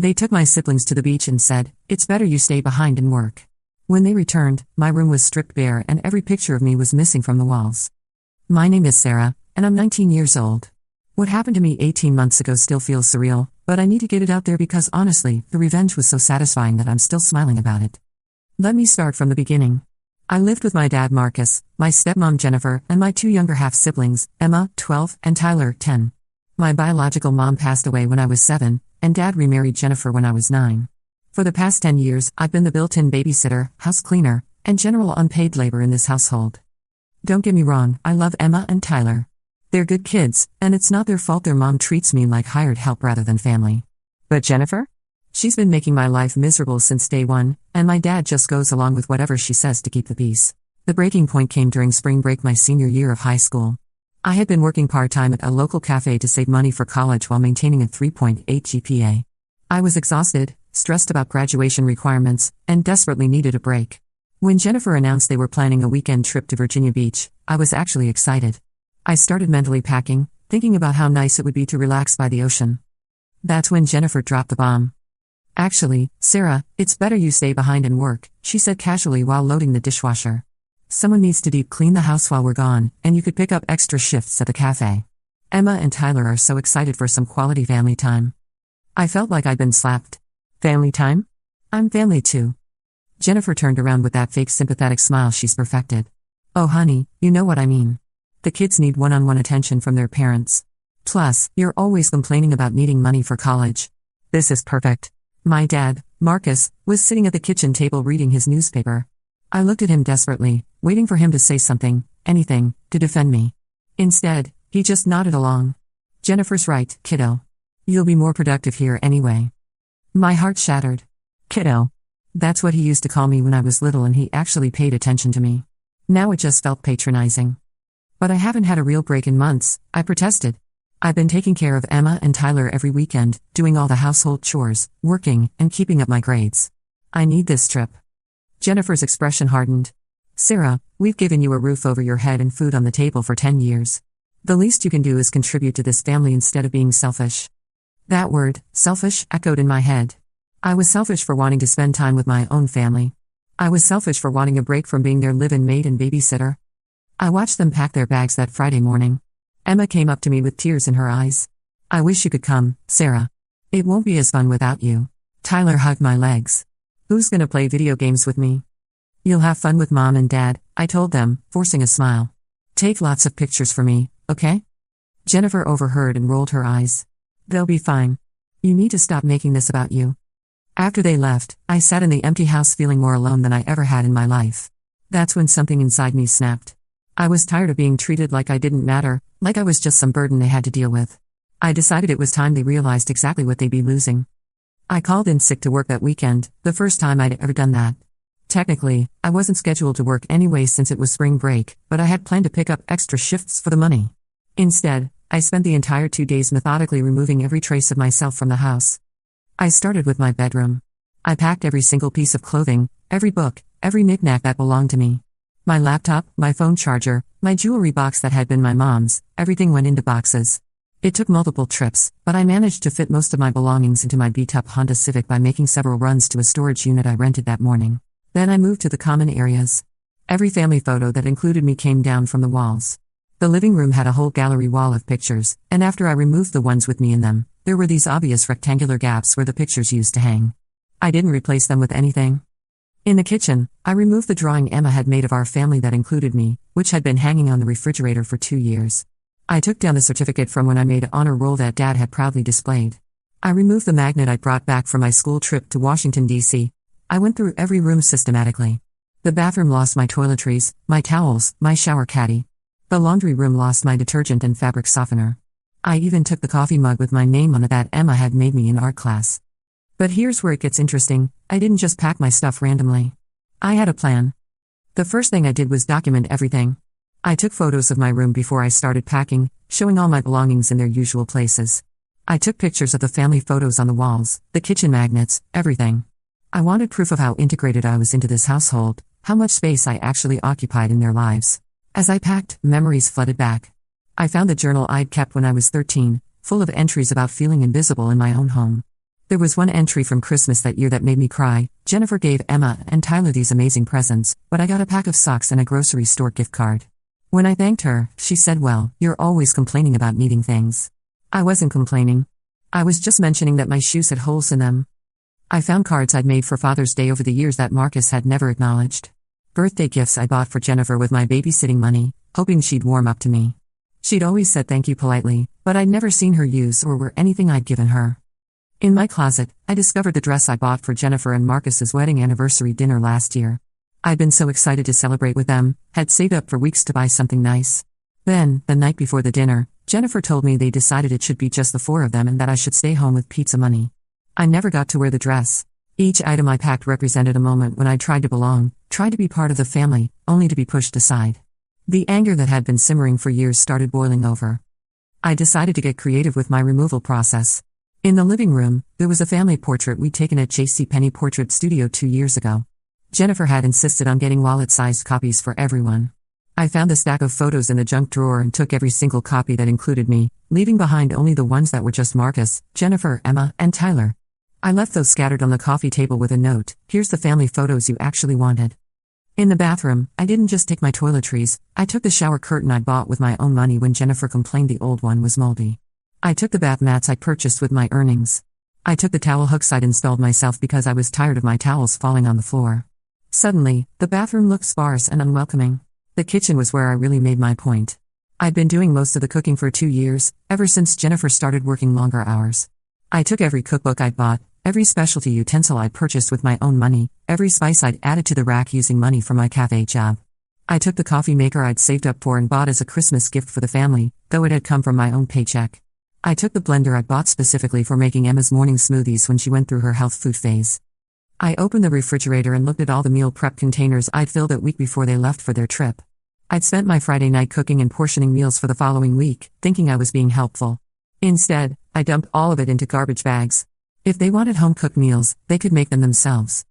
They took my siblings to the beach and said, "It's better you stay behind and work." When they returned, my room was stripped bare and every picture of me was missing from the walls. My name is Sarah, and I'm 19 years old. What happened to me 18 months ago still feels surreal, but I need to get it out there because honestly, the revenge was so satisfying that I'm still smiling about it. Let me start from the beginning. I lived with my dad Marcus, my stepmom Jennifer, and my two younger half-siblings, Emma, 12, and Tyler, 10. My biological mom passed away when I was 7, and dad remarried Jennifer when I was 9. For the past 10 years, I've been the built-in babysitter, house cleaner, and general unpaid labor in this household. Don't get me wrong, I love Emma and Tyler. They're good kids, and it's not their fault their mom treats me like hired help rather than family. But Jennifer? She's been making my life miserable since day one, and my dad just goes along with whatever she says to keep the peace. The breaking point came during spring break my senior year of high school. I had been working part-time at a local cafe to save money for college while maintaining a 3.8 GPA. I was exhausted, stressed about graduation requirements, and desperately needed a break. When Jennifer announced they were planning a weekend trip to Virginia Beach, I was actually excited. I started mentally packing, thinking about how nice it would be to relax by the ocean. That's when Jennifer dropped the bomb. "Actually, Sarah, it's better you stay behind and work," she said casually while loading the dishwasher. "Someone needs to deep clean the house while we're gone, and you could pick up extra shifts at the cafe. Emma and Tyler are so excited for some quality family time." I felt like I'd been slapped. Family time? I'm family too. Jennifer turned around with that fake sympathetic smile she's perfected. "Oh honey, you know what I mean. The kids need one-on-one attention from their parents. Plus, you're always complaining about needing money for college. This is perfect." My dad, Marcus, was sitting at the kitchen table reading his newspaper. I looked at him desperately, waiting for him to say something, anything, to defend me. Instead, he just nodded along. "Jennifer's right, kiddo. You'll be more productive here anyway." My heart shattered. Kiddo. That's what he used to call me when I was little and he actually paid attention to me. Now it just felt patronizing. "But I haven't had a real break in months," I protested. "I've been taking care of Emma and Tyler every weekend, doing all the household chores, working, and keeping up my grades. I need this trip." Jennifer's expression hardened. "Sarah, we've given you a roof over your head and food on the table for 10 years. The least you can do is contribute to this family instead of being selfish." That word, selfish, echoed in my head. I was selfish for wanting to spend time with my own family. I was selfish for wanting a break from being their live-in maid and babysitter. I watched them pack their bags that Friday morning. Emma came up to me with tears in her eyes. "I wish you could come, Sarah. It won't be as fun without you." Tyler hugged my legs. "Who's gonna play video games with me?" "You'll have fun with Mom and Dad," I told them, forcing a smile. "Take lots of pictures for me, okay?" Jennifer overheard and rolled her eyes. "They'll be fine. You need to stop making this about you." After they left, I sat in the empty house feeling more alone than I ever had in my life. That's when something inside me snapped. I was tired of being treated like I didn't matter, like I was just some burden they had to deal with. I decided it was time they realized exactly what they'd be losing. I called in sick to work that weekend, the first time I'd ever done that. Technically, I wasn't scheduled to work anyway since it was spring break, but I had planned to pick up extra shifts for the money. Instead, I spent the entire 2 days methodically removing every trace of myself from the house. I started with my bedroom. I packed every single piece of clothing, every book, every knickknack that belonged to me. My laptop, my phone charger, my jewelry box that had been my mom's, everything went into boxes. It took multiple trips, but I managed to fit most of my belongings into my beat-up Honda Civic by making several runs to a storage unit I rented that morning. Then I moved to the common areas. Every family photo that included me came down from the walls. The living room had a whole gallery wall of pictures, and after I removed the ones with me in them, there were these obvious rectangular gaps where the pictures used to hang. I didn't replace them with anything. In the kitchen, I removed the drawing Emma had made of our family that included me, which had been hanging on the refrigerator for 2 years. I took down the certificate from when I made an honor roll that Dad had proudly displayed. I removed the magnet I brought back from my school trip to Washington, D.C. I went through every room systematically. The bathroom lost my toiletries, my towels, my shower caddy. The laundry room lost my detergent and fabric softener. I even took the coffee mug with my name on it that Emma had made me in art class. But here's where it gets interesting. I didn't just pack my stuff randomly. I had a plan. The first thing I did was document everything. I took photos of my room before I started packing, showing all my belongings in their usual places. I took pictures of the family photos on the walls, the kitchen magnets, everything. I wanted proof of how integrated I was into this household, how much space I actually occupied in their lives. As I packed, memories flooded back. I found the journal I'd kept when I was 13, full of entries about feeling invisible in my own home. There was one entry from Christmas that year that made me cry. Jennifer gave Emma and Tyler these amazing presents, but I got a pack of socks and a grocery store gift card. When I thanked her, she said, "Well, you're always complaining about needing things." I wasn't complaining. I was just mentioning that my shoes had holes in them. I found cards I'd made for Father's Day over the years that Marcus had never acknowledged. Birthday gifts I bought for Jennifer with my babysitting money, hoping she'd warm up to me. She'd always said thank you politely, but I'd never seen her use or wear anything I'd given her. In my closet, I discovered the dress I bought for Jennifer and Marcus's wedding anniversary dinner last year. I'd been so excited to celebrate with them, had saved up for weeks to buy something nice. Then, the night before the dinner, Jennifer told me they decided it should be just the four of them and that I should stay home with pizza money. I never got to wear the dress. Each item I packed represented a moment when I tried to belong, tried to be part of the family, only to be pushed aside. The anger that had been simmering for years started boiling over. I decided to get creative with my removal process. In the living room, there was a family portrait we'd taken at JCPenney Portrait Studio 2 years ago. Jennifer had insisted on getting wallet-sized copies for everyone. I found the stack of photos in the junk drawer and took every single copy that included me, leaving behind only the ones that were just Marcus, Jennifer, Emma, and Tyler. I left those scattered on the coffee table with a note: "Here's the family photos you actually wanted." In the bathroom, I didn't just take my toiletries, I took the shower curtain I'd bought with my own money when Jennifer complained the old one was moldy. I took the bath mats I purchased with my earnings. I took the towel hooks I'd installed myself because I was tired of my towels falling on the floor. Suddenly, the bathroom looked sparse and unwelcoming. The kitchen was where I really made my point. I'd been doing most of the cooking for 2 years, ever since Jennifer started working longer hours. I took every cookbook I'd bought, every specialty utensil I'd purchased with my own money, every spice I'd added to the rack using money from my cafe job. I took the coffee maker I'd saved up for and bought as a Christmas gift for the family, though it had come from my own paycheck. I took the blender I'd bought specifically for making Emma's morning smoothies when she went through her health food phase. I opened the refrigerator and looked at all the meal prep containers I'd filled that week before they left for their trip. I'd spent my Friday night cooking and portioning meals for the following week, thinking I was being helpful. Instead, I dumped all of it into garbage bags. If they wanted home-cooked meals, they could make them themselves.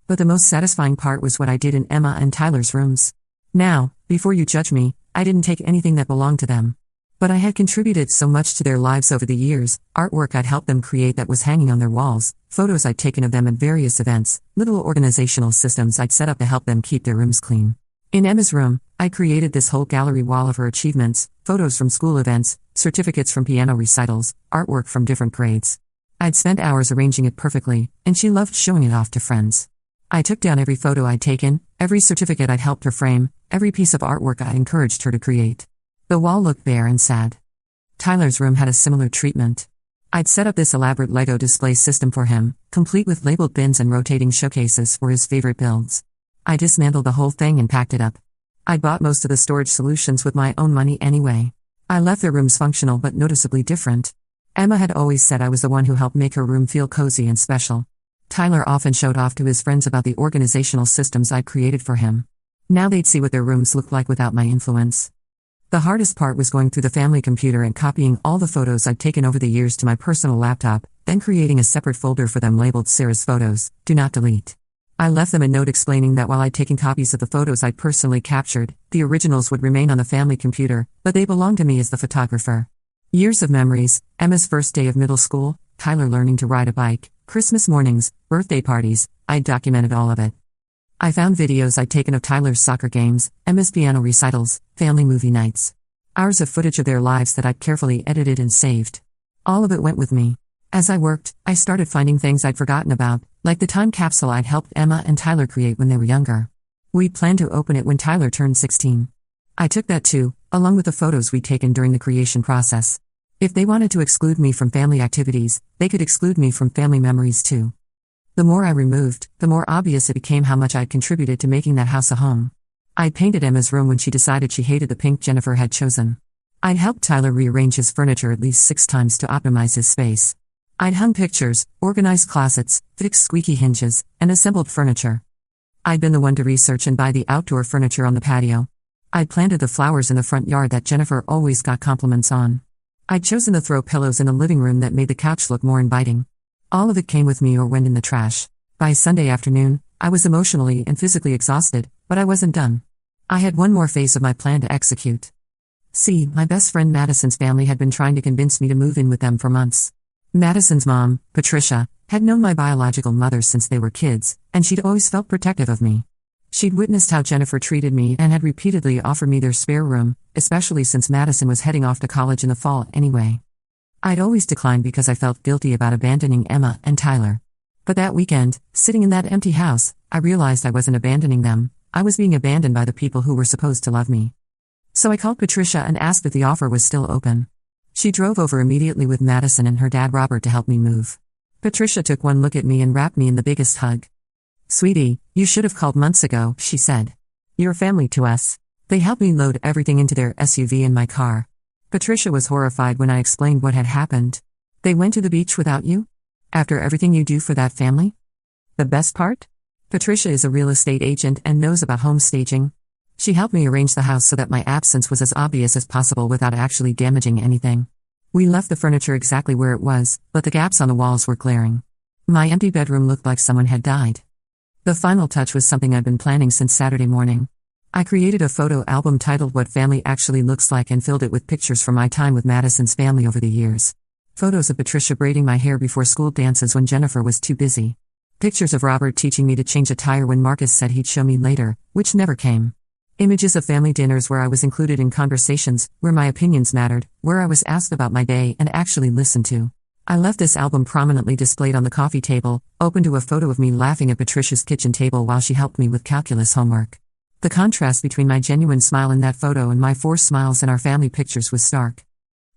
But the most satisfying part was what I did in Emma and Tyler's rooms. Now, before you judge me, I didn't take anything that belonged to them. But I had contributed so much to their lives over the years: artwork I'd helped them create that was hanging on their walls, photos I'd taken of them at various events, little organizational systems I'd set up to help them keep their rooms clean. In Emma's room, I created this whole gallery wall of her achievements, photos from school events, certificates from piano recitals, artwork from different grades. I'd spent hours arranging it perfectly, and she loved showing it off to friends. I took down every photo I'd taken, every certificate I'd helped her frame, every piece of artwork I encouraged her to create. The wall looked bare and sad. Tyler's room had a similar treatment. I'd set up this elaborate Lego display system for him, complete with labeled bins and rotating showcases for his favorite builds. I dismantled the whole thing and packed it up. I'd bought most of the storage solutions with my own money anyway. I left their rooms functional but noticeably different. Emma had always said I was the one who helped make her room feel cozy and special. Tyler often showed off to his friends about the organizational systems I'd created for him. Now they'd see what their rooms looked like without my influence. The hardest part was going through the family computer and copying all the photos I'd taken over the years to my personal laptop, then creating a separate folder for them labeled Sarah's Photos, Do Not Delete. I left them a note explaining that while I'd taken copies of the photos I'd personally captured, the originals would remain on the family computer, but they belonged to me as the photographer. Years of memories: Emma's first day of middle school, Tyler learning to ride a bike, Christmas mornings, birthday parties, I'd documented all of it. I found videos I'd taken of Tyler's soccer games, Emma's piano recitals, family movie nights. Hours of footage of their lives that I'd carefully edited and saved. All of it went with me. As I worked, I started finding things I'd forgotten about, like the time capsule I'd helped Emma and Tyler create when they were younger. We'd planned to open it when Tyler turned 16. I took that too, along with the photos we'd taken during the creation process. If they wanted to exclude me from family activities, they could exclude me from family memories too. The more I removed, the more obvious it became how much I'd contributed to making that house a home. I'd painted Emma's room when she decided she hated the pink Jennifer had chosen. I'd helped Tyler rearrange his furniture at least 6 times to optimize his space. I'd hung pictures, organized closets, fixed squeaky hinges, and assembled furniture. I'd been the one to research and buy the outdoor furniture on the patio. I'd planted the flowers in the front yard that Jennifer always got compliments on. I'd chosen the throw pillows in the living room that made the couch look more inviting. All of it came with me or went in the trash. By Sunday afternoon, I was emotionally and physically exhausted, but I wasn't done. I had one more phase of my plan to execute. See, my best friend Madison's family had been trying to convince me to move in with them for months. Madison's mom, Patricia, had known my biological mother since they were kids, and she'd always felt protective of me. She'd witnessed how Jennifer treated me and had repeatedly offered me their spare room, especially since Madison was heading off to college in the fall anyway. I'd always declined because I felt guilty about abandoning Emma and Tyler. But that weekend, sitting in that empty house, I realized I wasn't abandoning them, I was being abandoned by the people who were supposed to love me. So I called Patricia and asked if the offer was still open. She drove over immediately with Madison and her dad Robert to help me move. Patricia took one look at me and wrapped me in the biggest hug. "Sweetie, you should have called months ago," she said. "You're family to us." They helped me load everything into their SUV and my car. Patricia was horrified when I explained what had happened. "They went to the beach without you? After everything you do for that family?" The best part? Patricia is a real estate agent and knows about home staging. She helped me arrange the house so that my absence was as obvious as possible without actually damaging anything. We left the furniture exactly where it was, but the gaps on the walls were glaring. My empty bedroom looked like someone had died. The final touch was something I'd been planning since Saturday morning. I created a photo album titled What Family Actually Looks Like and filled it with pictures from my time with Madison's family over the years. Photos of Patricia braiding my hair before school dances when Jennifer was too busy. Pictures of Robert teaching me to change a tire when Marcus said he'd show me later, which never came. Images of family dinners where I was included in conversations, where my opinions mattered, where I was asked about my day and actually listened to. I left this album prominently displayed on the coffee table, open to a photo of me laughing at Patricia's kitchen table while she helped me with calculus homework. The contrast between my genuine smile in that photo and my forced smiles in our family pictures was stark.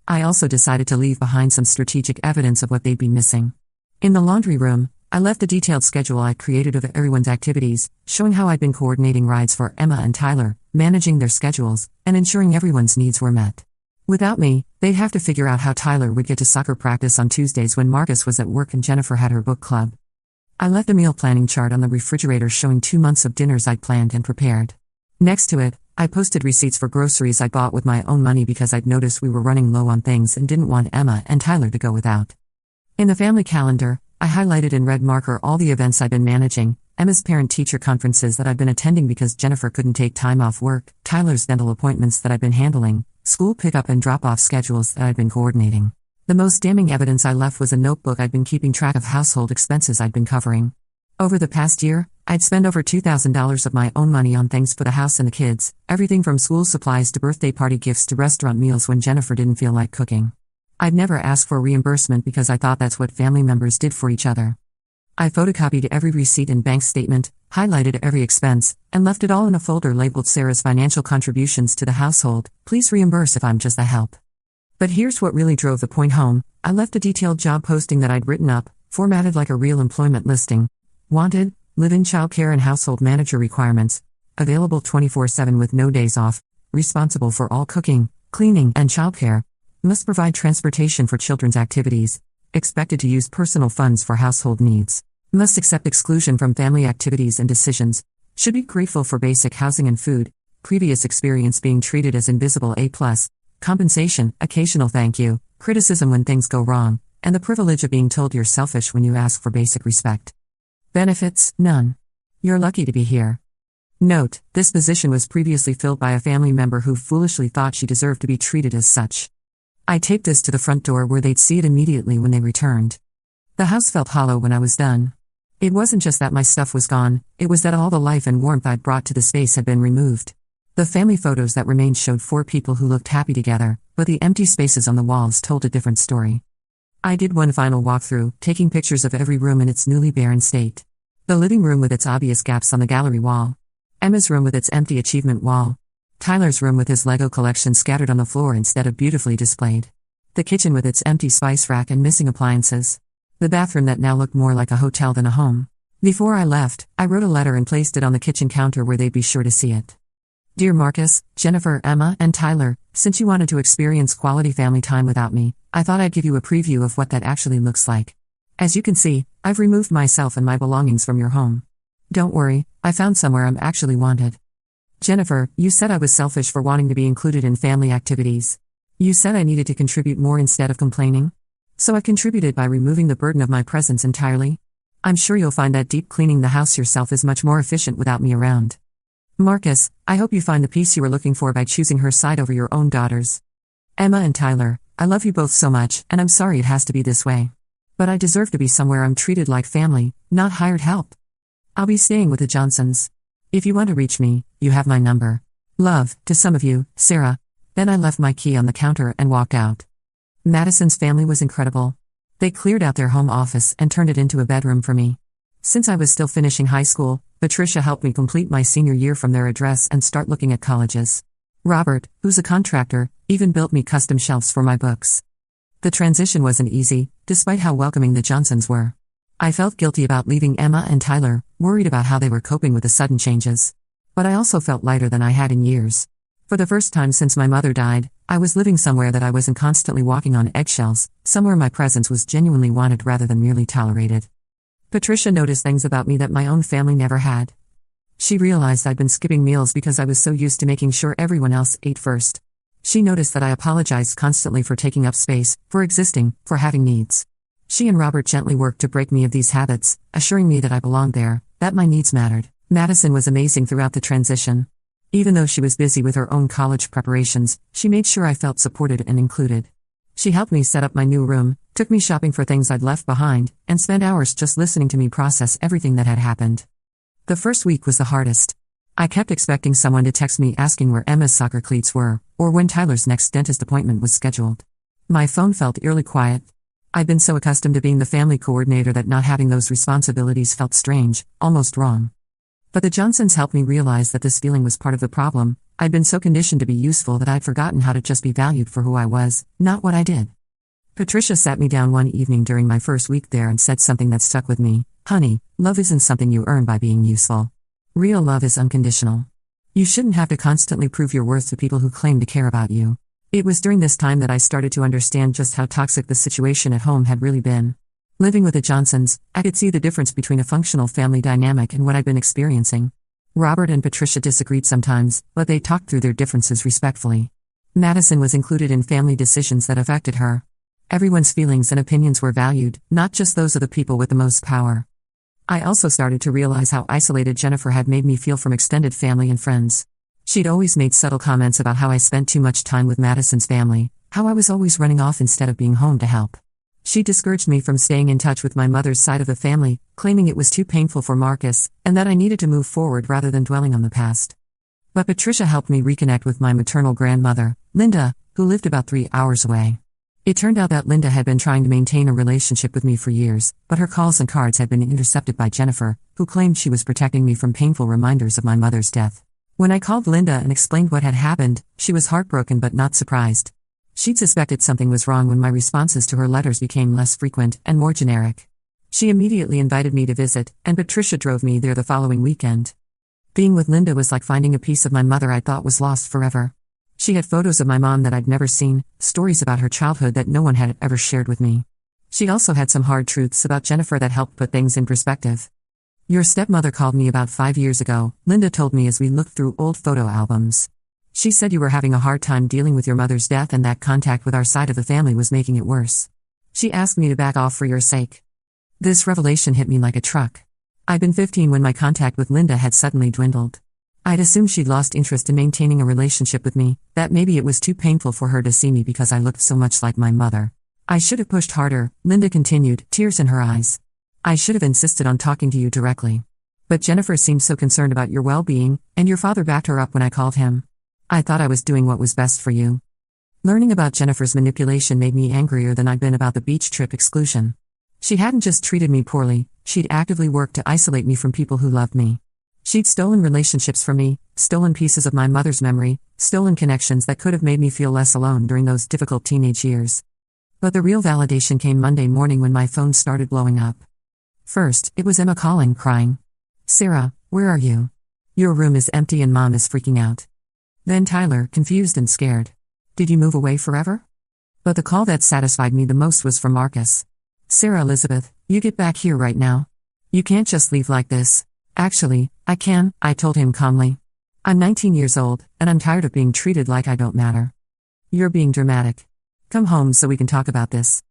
I also decided to leave behind some strategic evidence of what they'd be missing. In the laundry room, I left a detailed schedule I created of everyone's activities, showing how I'd been coordinating rides for Emma and Tyler, managing their schedules, and ensuring everyone's needs were met. Without me, they'd have to figure out how Tyler would get to soccer practice on Tuesdays when Marcus was at work and Jennifer had her book club. I left a meal planning chart on the refrigerator showing 2 months of dinners I'd planned and prepared. Next to it, I posted receipts for groceries I bought with my own money because I'd noticed we were running low on things and didn't want Emma and Tyler to go without. In the family calendar, I highlighted in red marker all the events I'd been managing, Emma's parent-teacher conferences that I'd been attending because Jennifer couldn't take time off work, Tyler's dental appointments that I'd been handling, school pickup and drop-off schedules that I'd been coordinating. The most damning evidence I left was a notebook I'd been keeping track of household expenses I'd been covering. Over the past year, I'd spent over $2,000 of my own money on things for the house and the kids, everything from school supplies to birthday party gifts to restaurant meals when Jennifer didn't feel like cooking. I'd never asked for reimbursement because I thought that's what family members did for each other. I photocopied every receipt and bank statement, highlighted every expense, and left it all in a folder labeled Sarah's financial contributions to the household. Please reimburse if I'm just a help. But here's what really drove the point home. I left a detailed job posting that I'd written up, formatted like a real employment listing. Wanted, live-in childcare and household manager requirements. Available 24/7 with no days off. Responsible for all cooking, cleaning, and childcare. Must provide transportation for children's activities. Expected to use personal funds for household needs. Must accept exclusion from family activities and decisions. Should be grateful for basic housing and food. Previous experience being treated as invisible A+. Compensation, occasional thank you, criticism when things go wrong, and the privilege of being told you're selfish when you ask for basic respect. Benefits, none. You're lucky to be here. Note, this position was previously filled by a family member who foolishly thought she deserved to be treated as such. I taped this to the front door where they'd see it immediately when they returned. The house felt hollow when I was done. It wasn't just that my stuff was gone, it was that all the life and warmth I'd brought to the space had been removed. The family photos that remained showed 4 people who looked happy together, but the empty spaces on the walls told a different story. I did one final walkthrough, taking pictures of every room in its newly barren state. The living room with its obvious gaps on the gallery wall. Emma's room with its empty achievement wall. Tyler's room with his Lego collection scattered on the floor instead of beautifully displayed. The kitchen with its empty spice rack and missing appliances. The bathroom that now looked more like a hotel than a home. Before I left, I wrote a letter and placed it on the kitchen counter where they'd be sure to see it. Dear Marcus, Jennifer, Emma, and Tyler, since you wanted to experience quality family time without me, I thought I'd give you a preview of what that actually looks like. As you can see, I've removed myself and my belongings from your home. Don't worry, I found somewhere I'm actually wanted. Jennifer, you said I was selfish for wanting to be included in family activities. You said I needed to contribute more instead of complaining. So I contributed by removing the burden of my presence entirely. I'm sure you'll find that deep cleaning the house yourself is much more efficient without me around. Marcus, I hope you find the peace you were looking for by choosing her side over your own daughters. Emma and Tyler, I love you both so much, and I'm sorry it has to be this way. But I deserve to be somewhere I'm treated like family, not hired help. I'll be staying with the Johnsons. If you want to reach me, you have my number. Love, to some of you, Sarah. Then I left my key on the counter and walked out. Madison's family was incredible. They cleared out their home office and turned it into a bedroom for me. Since I was still finishing high school, Patricia helped me complete my senior year from their address and start looking at colleges. Robert, who's a contractor, even built me custom shelves for my books. The transition wasn't easy, despite how welcoming the Johnsons were. I felt guilty about leaving Emma and Tyler, worried about how they were coping with the sudden changes. But I also felt lighter than I had in years. For the first time since my mother died, I was living somewhere that I wasn't constantly walking on eggshells, somewhere my presence was genuinely wanted rather than merely tolerated. Patricia noticed things about me that my own family never had. She realized I'd been skipping meals because I was so used to making sure everyone else ate first. She noticed that I apologized constantly for taking up space, for existing, for having needs. She and Robert gently worked to break me of these habits, assuring me that I belonged there, that my needs mattered. Madison was amazing throughout the transition. Even though she was busy with her own college preparations, she made sure I felt supported and included. She helped me set up my new room, took me shopping for things I'd left behind, and spent hours just listening to me process everything that had happened. The first week was the hardest. I kept expecting someone to text me asking where Emma's soccer cleats were, or when Tyler's next dentist appointment was scheduled. My phone felt eerily quiet. I'd been so accustomed to being the family coordinator that not having those responsibilities felt strange, almost wrong. But the Johnsons helped me realize that this feeling was part of the problem. I'd been so conditioned to be useful that I'd forgotten how to just be valued for who I was, not what I did. Patricia sat me down one evening during my first week there and said something that stuck with me. Honey, love isn't something you earn by being useful. Real love is unconditional. You shouldn't have to constantly prove your worth to people who claim to care about you. It was during this time that I started to understand just how toxic the situation at home had really been. Living with the Johnsons, I could see the difference between a functional family dynamic and what I'd been experiencing. Robert and Patricia disagreed sometimes, but they talked through their differences respectfully. Madison was included in family decisions that affected her. Everyone's feelings and opinions were valued, not just those of the people with the most power. I also started to realize how isolated Jennifer had made me feel from extended family and friends. She'd always made subtle comments about how I spent too much time with Madison's family, how I was always running off instead of being home to help. She discouraged me from staying in touch with my mother's side of the family, claiming it was too painful for Marcus, and that I needed to move forward rather than dwelling on the past. But Patricia helped me reconnect with my maternal grandmother, Linda, who lived about 3 hours away. It turned out that Linda had been trying to maintain a relationship with me for years, but her calls and cards had been intercepted by Jennifer, who claimed she was protecting me from painful reminders of my mother's death. When I called Linda and explained what had happened, she was heartbroken but not surprised. She'd suspected something was wrong when my responses to her letters became less frequent and more generic. She immediately invited me to visit, and Patricia drove me there the following weekend. Being with Linda was like finding a piece of my mother I thought was lost forever. She had photos of my mom that I'd never seen, stories about her childhood that no one had ever shared with me. She also had some hard truths about Jennifer that helped put things in perspective. Your stepmother called me about 5 years ago, Linda told me as we looked through old photo albums. She said you were having a hard time dealing with your mother's death and that contact with our side of the family was making it worse. She asked me to back off for your sake. This revelation hit me like a truck. I'd been 15 when my contact with Linda had suddenly dwindled. I'd assumed she'd lost interest in maintaining a relationship with me, that maybe it was too painful for her to see me because I looked so much like my mother. I should have pushed harder, Linda continued, tears in her eyes. I should have insisted on talking to you directly. But Jennifer seemed so concerned about your well-being, and your father backed her up when I called him. I thought I was doing what was best for you. Learning about Jennifer's manipulation made me angrier than I'd been about the beach trip exclusion. She hadn't just treated me poorly, she'd actively worked to isolate me from people who loved me. She'd stolen relationships from me, stolen pieces of my mother's memory, stolen connections that could have made me feel less alone during those difficult teenage years. But the real validation came Monday morning when my phone started blowing up. First, it was Emma calling, crying. Sarah, where are you? Your room is empty and Mom is freaking out. Then Tyler, confused and scared. Did you move away forever? But the call that satisfied me the most was from Marcus. Sarah Elizabeth, you get back here right now. You can't just leave like this. Actually, I can, I told him calmly. I'm 19 years old, and I'm tired of being treated like I don't matter. You're being dramatic. Come home so we can talk about this.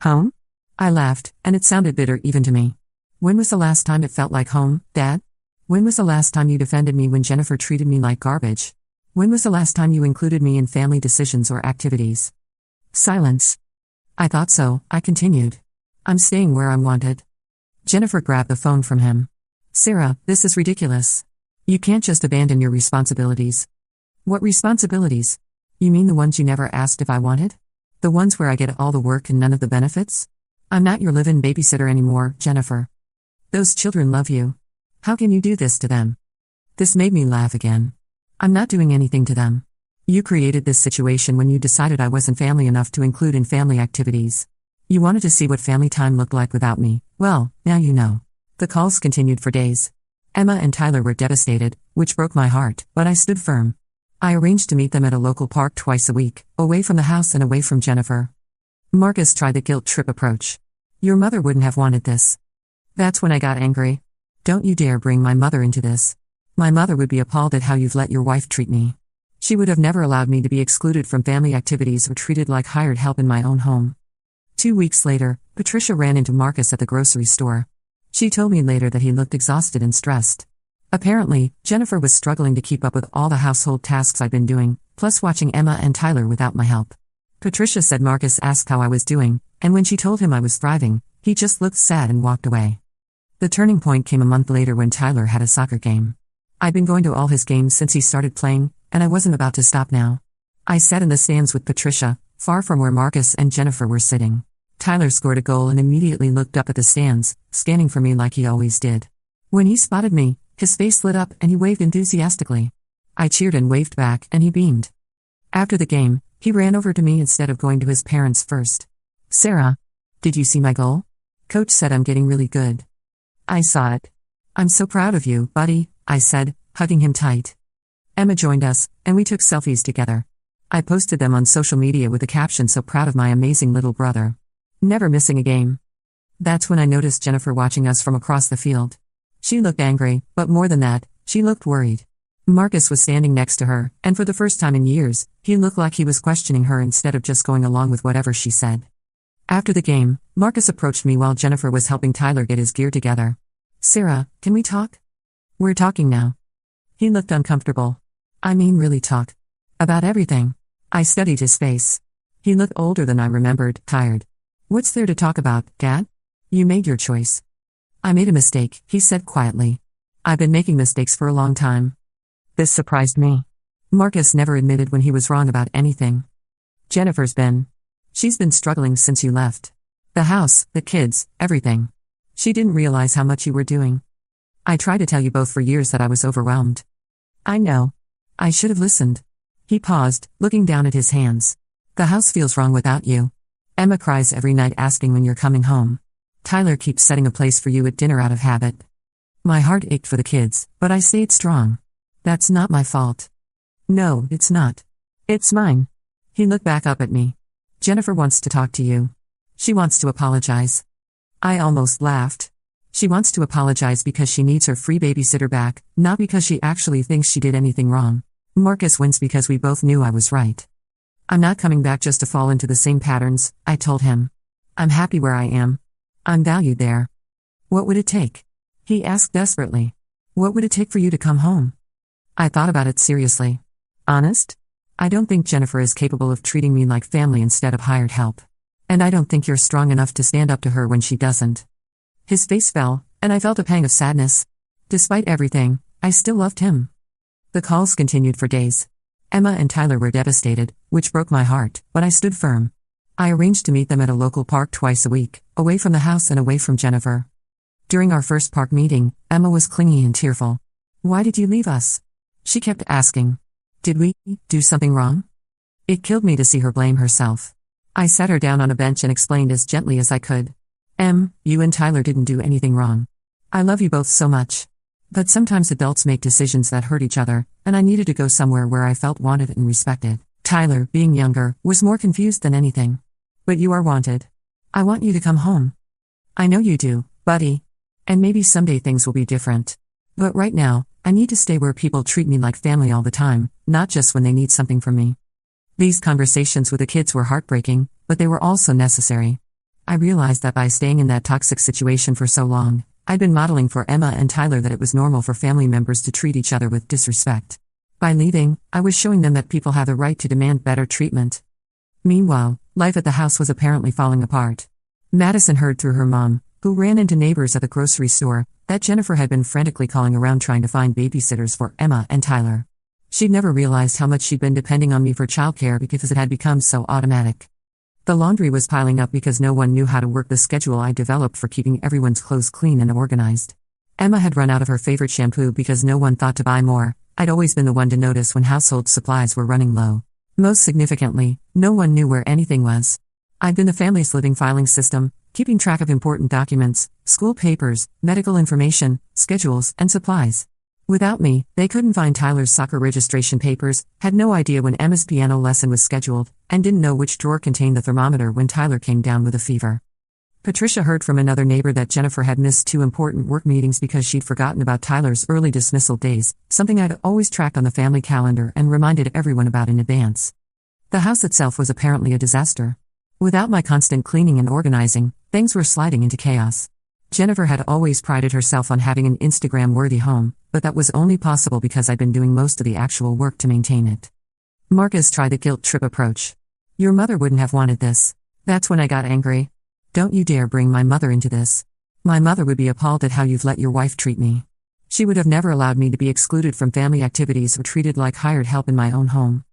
Home? I laughed, and it sounded bitter even to me. When was the last time it felt like home, Dad? When was the last time you defended me when Jennifer treated me like garbage? When was the last time you included me in family decisions or activities? Silence. I thought so, I continued. I'm staying where I'm wanted. Jennifer grabbed the phone from him. Sarah, this is ridiculous. You can't just abandon your responsibilities. What responsibilities? You mean the ones you never asked if I wanted? The ones where I get all the work and none of the benefits? I'm not your live-in babysitter anymore, Jennifer. Those children love you. How can you do this to them? This made me laugh again. I'm not doing anything to them. You created this situation when you decided I wasn't family enough to include in family activities. You wanted to see what family time looked like without me. Well, now you know. The calls continued for days. Emma and Tyler were devastated, which broke my heart, but I stood firm. I arranged to meet them at a local park twice a week, away from the house and away from Jennifer. Marcus tried the guilt trip approach. Your mother wouldn't have wanted this. That's when I got angry. Don't you dare bring my mother into this. My mother would be appalled at how you've let your wife treat me. She would have never allowed me to be excluded from family activities or treated like hired help in my own home. 2 weeks later, Patricia ran into Marcus at the grocery store. She told me later that he looked exhausted and stressed. Apparently, Jennifer was struggling to keep up with all the household tasks I'd been doing, plus watching Emma and Tyler without my help. Patricia said Marcus asked how I was doing, and when she told him I was thriving, he just looked sad and walked away. The turning point came a month later when Tyler had a soccer game. I'd been going to all his games since he started playing, and I wasn't about to stop now. I sat in the stands with Patricia, far from where Marcus and Jennifer were sitting. Tyler scored a goal and immediately looked up at the stands, scanning for me like he always did. When he spotted me, his face lit up and he waved enthusiastically. I cheered and waved back, and he beamed. After the game, he ran over to me instead of going to his parents first. Sarah, did you see my goal? Coach said I'm getting really good. I saw it. I'm so proud of you, buddy, I said, hugging him tight. Emma joined us, and we took selfies together. I posted them on social media with a caption so proud of my amazing little brother. Never missing a game. That's when I noticed Jennifer watching us from across the field. She looked angry, but more than that, she looked worried. Marcus was standing next to her, and for the first time in years, he looked like he was questioning her instead of just going along with whatever she said. After the game, Marcus approached me while Jennifer was helping Tyler get his gear together. Sarah, can we talk? We're talking now. He looked uncomfortable. I mean really talk. About everything. I studied his face. He looked older than I remembered, tired. What's there to talk about, Dad? You made your choice. I made a mistake, he said quietly. I've been making mistakes for a long time. This surprised me. Marcus never admitted when he was wrong about anything. Jennifer's been. She's been struggling since you left. The house, the kids, everything. She didn't realize how much you were doing. I tried to tell you both for years that I was overwhelmed. I know. I should have listened. He paused, looking down at his hands. The house feels wrong without you. Emma cries every night asking when you're coming home. Tyler keeps setting a place for you at dinner out of habit. My heart ached for the kids, but I stayed strong. That's not my fault. No, it's not. It's mine. He looked back up at me. Jennifer wants to talk to you. She wants to apologize. I almost laughed. She wants to apologize because she needs her free babysitter back, not because she actually thinks she did anything wrong. Marcus winced because we both knew I was right. I'm not coming back just to fall into the same patterns, I told him. I'm happy where I am. I'm valued there. What would it take? He asked desperately. What would it take for you to come home? I thought about it seriously. Honest? I don't think Jennifer is capable of treating me like family instead of hired help. And I don't think you're strong enough to stand up to her when she doesn't. His face fell, and I felt a pang of sadness. Despite everything, I still loved him. The calls continued for days. Emma and Tyler were devastated, which broke my heart, but I stood firm. I arranged to meet them at a local park twice a week, away from the house and away from Jennifer. During our first park meeting, Emma was clingy and tearful. Why did you leave us? She kept asking. Did we do something wrong? It killed me to see her blame herself. I sat her down on a bench and explained as gently as I could. You and Tyler didn't do anything wrong. I love you both so much. But sometimes adults make decisions that hurt each other, and I needed to go somewhere where I felt wanted and respected. Tyler, being younger, was more confused than anything. But you are wanted. I want you to come home. I know you do, buddy. And maybe someday things will be different. But right now, I need to stay where people treat me like family all the time, not just when they need something from me. These conversations with the kids were heartbreaking, but they were also necessary. I realized that by staying in that toxic situation for so long, I'd been modeling for Emma and Tyler that it was normal for family members to treat each other with disrespect. By leaving, I was showing them that people have the right to demand better treatment. Meanwhile, life at the house was apparently falling apart. Madison heard through her mom, who ran into neighbors at the grocery store, that Jennifer had been frantically calling around trying to find babysitters for Emma and Tyler. She'd never realized how much she'd been depending on me for childcare because it had become so automatic. The laundry was piling up because no one knew how to work the schedule I developed for keeping everyone's clothes clean and organized. Emma had run out of her favorite shampoo because no one thought to buy more. I'd always been the one to notice when household supplies were running low. Most significantly, no one knew where anything was. I'd been the family's living filing system, keeping track of important documents, school papers, medical information, schedules, and supplies. Without me, they couldn't find Tyler's soccer registration papers, had no idea when Emma's piano lesson was scheduled, and didn't know which drawer contained the thermometer when Tyler came down with a fever. Patricia heard from another neighbor that Jennifer had missed 2 important work meetings because she'd forgotten about Tyler's early dismissal days, something I'd always tracked on the family calendar and reminded everyone about in advance. The house itself was apparently a disaster. Without my constant cleaning and organizing, things were sliding into chaos. Jennifer had always prided herself on having an Instagram-worthy home, but that was only possible because I'd been doing most of the actual work to maintain it. Marcus tried the guilt trip approach. Your mother wouldn't have wanted this. That's when I got angry. Don't you dare bring my mother into this. My mother would be appalled at how you've let your wife treat me. She would have never allowed me to be excluded from family activities or treated like hired help in my own home.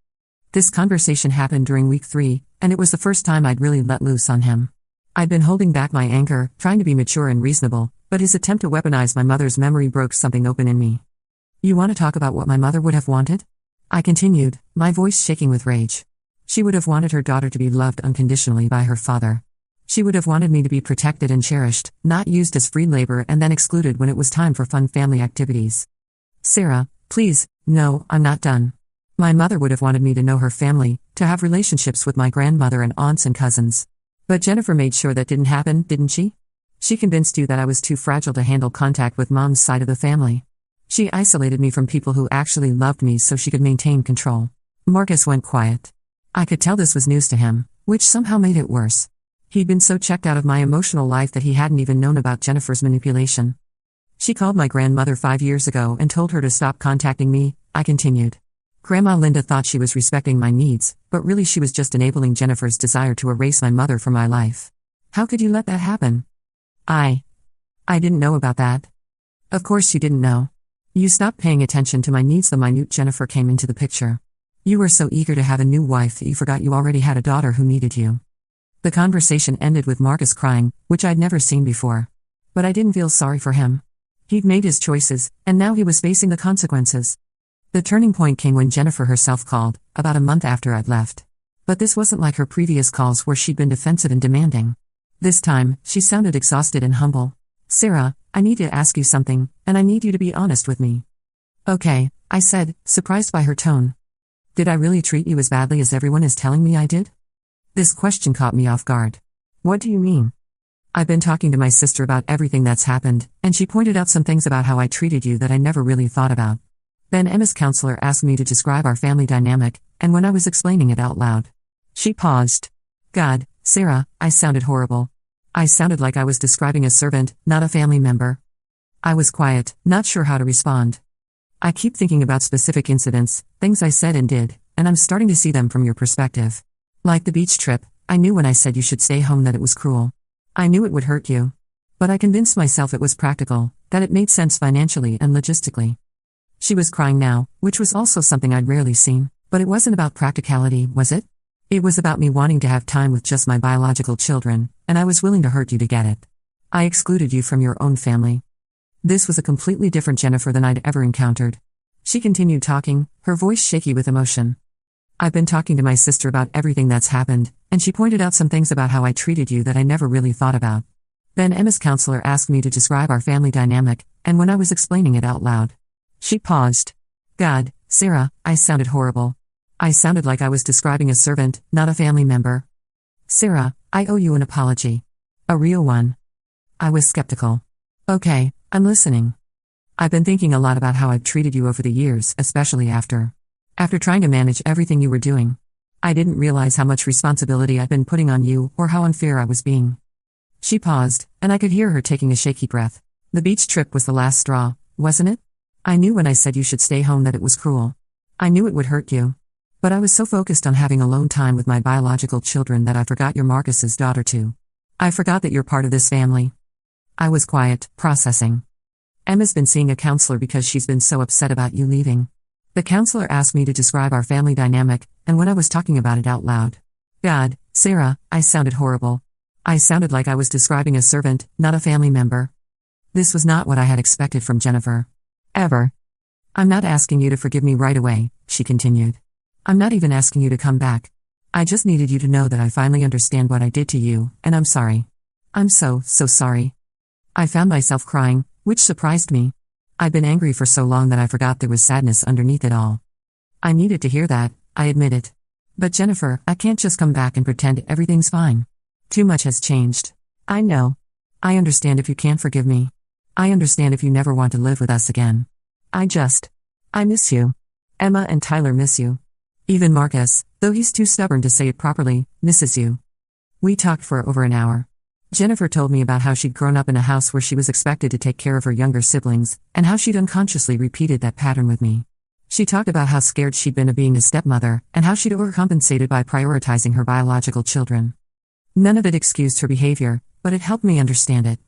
This conversation happened during week 3, and it was the first time I'd really let loose on him. I'd been holding back my anger, trying to be mature and reasonable, but his attempt to weaponize my mother's memory broke something open in me. You want to talk about what my mother would have wanted? I continued, my voice shaking with rage. She would have wanted her daughter to be loved unconditionally by her father. She would have wanted me to be protected and cherished, not used as free labor and then excluded when it was time for fun family activities. Sarah, please, no, I'm not done. My mother would have wanted me to know her family, to have relationships with my grandmother and aunts and cousins. But Jennifer made sure that didn't happen, didn't she? She convinced you that I was too fragile to handle contact with Mom's side of the family. She isolated me from people who actually loved me so she could maintain control. Marcus went quiet. I could tell this was news to him, which somehow made it worse. He'd been so checked out of my emotional life that he hadn't even known about Jennifer's manipulation. She called my grandmother 5 years ago and told her to stop contacting me, I continued. Grandma Linda thought she was respecting my needs, but really she was just enabling Jennifer's desire to erase my mother from my life. How could you let that happen? I didn't know about that. Of course you didn't know. You stopped paying attention to my needs the minute Jennifer came into the picture. You were so eager to have a new wife that you forgot you already had a daughter who needed you. The conversation ended with Marcus crying, which I'd never seen before. But I didn't feel sorry for him. He'd made his choices, and now he was facing the consequences. The turning point came when Jennifer herself called, about a month after I'd left. But this wasn't like her previous calls where she'd been defensive and demanding. This time, she sounded exhausted and humble. Sarah, I need to ask you something, and I need you to be honest with me. Okay, I said, surprised by her tone. Did I really treat you as badly as everyone is telling me I did? This question caught me off guard. What do you mean? I've been talking to my sister about everything that's happened, and she pointed out some things about how I treated you that I never really thought about. Then Emma's counselor asked me to describe our family dynamic, and when I was explaining it out loud, she paused. God, Sarah, I sounded horrible. I sounded like I was describing a servant, not a family member. I was quiet, not sure how to respond. I keep thinking about specific incidents, things I said and did, and I'm starting to see them from your perspective. Like the beach trip, I knew when I said you should stay home that it was cruel. I knew it would hurt you. But I convinced myself it was practical, that it made sense financially and logistically. She was crying now, which was also something I'd rarely seen, but it wasn't about practicality, was it? It was about me wanting to have time with just my biological children, and I was willing to hurt you to get it. I excluded you from your own family. This was a completely different Jennifer than I'd ever encountered. She continued talking, her voice shaky with emotion. I've been talking to my sister about everything that's happened, and she pointed out some things about how I treated you that I never really thought about. Then Emma's counselor asked me to describe our family dynamic, and when I was explaining it out loud, she paused. God, Sarah, I sounded horrible. I sounded like I was describing a servant, not a family member. Sarah, I owe you an apology. A real one. I was skeptical. Okay, I'm listening. I've been thinking a lot about how I've treated you over the years, especially after trying to manage everything you were doing. I didn't realize how much responsibility I'd been putting on you or how unfair I was being. She paused, and I could hear her taking a shaky breath. The beach trip was the last straw, wasn't it? I knew when I said you should stay home that it was cruel. I knew it would hurt you. But I was so focused on having alone time with my biological children that I forgot you're Marcus's daughter too. I forgot that you're part of this family. I was quiet, processing. Emma's been seeing a counselor because she's been so upset about you leaving. The counselor asked me to describe our family dynamic, and when I was talking about it out loud. God, Sarah, I sounded horrible. I sounded like I was describing a servant, not a family member. This was not what I had expected from Jennifer. Ever. I'm not asking you to forgive me right away, she continued. I'm not even asking you to come back. I just needed you to know that I finally understand what I did to you, and I'm sorry. I'm so sorry. I found myself crying, which surprised me. I'd been angry for so long that I forgot there was sadness underneath it all. I needed to hear that, I admit it. But Jennifer, I can't just come back and pretend everything's fine. Too much has changed. I know. I understand if you can't forgive me. I understand if you never want to live with us again. I miss you. Emma and Tyler miss you. Even Marcus, though he's too stubborn to say it properly, misses you. We talked for over an hour. Jennifer told me about how she'd grown up in a house where she was expected to take care of her younger siblings, and how she'd unconsciously repeated that pattern with me. She talked about how scared she'd been of being a stepmother, and how she'd overcompensated by prioritizing her biological children. None of it excused her behavior, but it helped me understand it.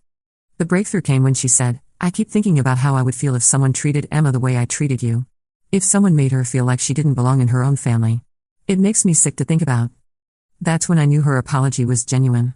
The breakthrough came when she said, I keep thinking about how I would feel if someone treated Emma the way I treated you. If someone made her feel like she didn't belong in her own family. It makes me sick to think about. That's when I knew her apology was genuine.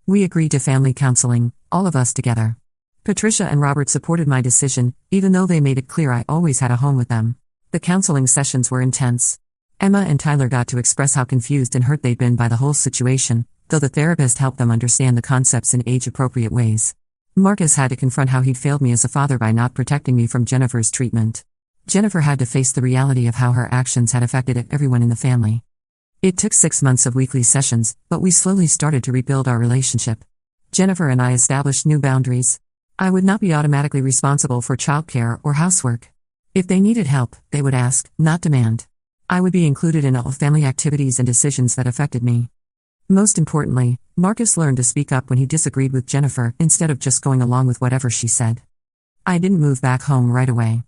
We agreed to family counseling, all of us together. Patricia and Robert supported my decision, even though they made it clear I always had a home with them. The counseling sessions were intense. Emma and Tyler got to express how confused and hurt they'd been by the whole situation, though the therapist helped them understand the concepts in age-appropriate ways. Marcus had to confront how he'd failed me as a father by not protecting me from Jennifer's treatment. Jennifer had to face the reality of how her actions had affected everyone in the family. It took 6 months of weekly sessions, but we slowly started to rebuild our relationship. Jennifer and I established new boundaries. I would not be automatically responsible for childcare or housework. If they needed help, they would ask, not demand. I would be included in all family activities and decisions that affected me. Most importantly, Marcus learned to speak up when he disagreed with Jennifer instead of just going along with whatever she said. I didn't move back home right away.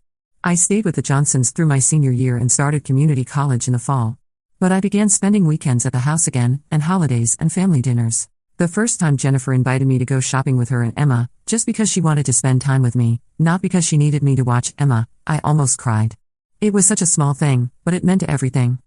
I stayed with the Johnsons through my senior year and started community college in the fall. But I began spending weekends at the house again, and holidays and family dinners. The first time Jennifer invited me to go shopping with her and Emma, just because she wanted to spend time with me, not because she needed me to watch Emma, I almost cried. It was such a small thing, but it meant everything.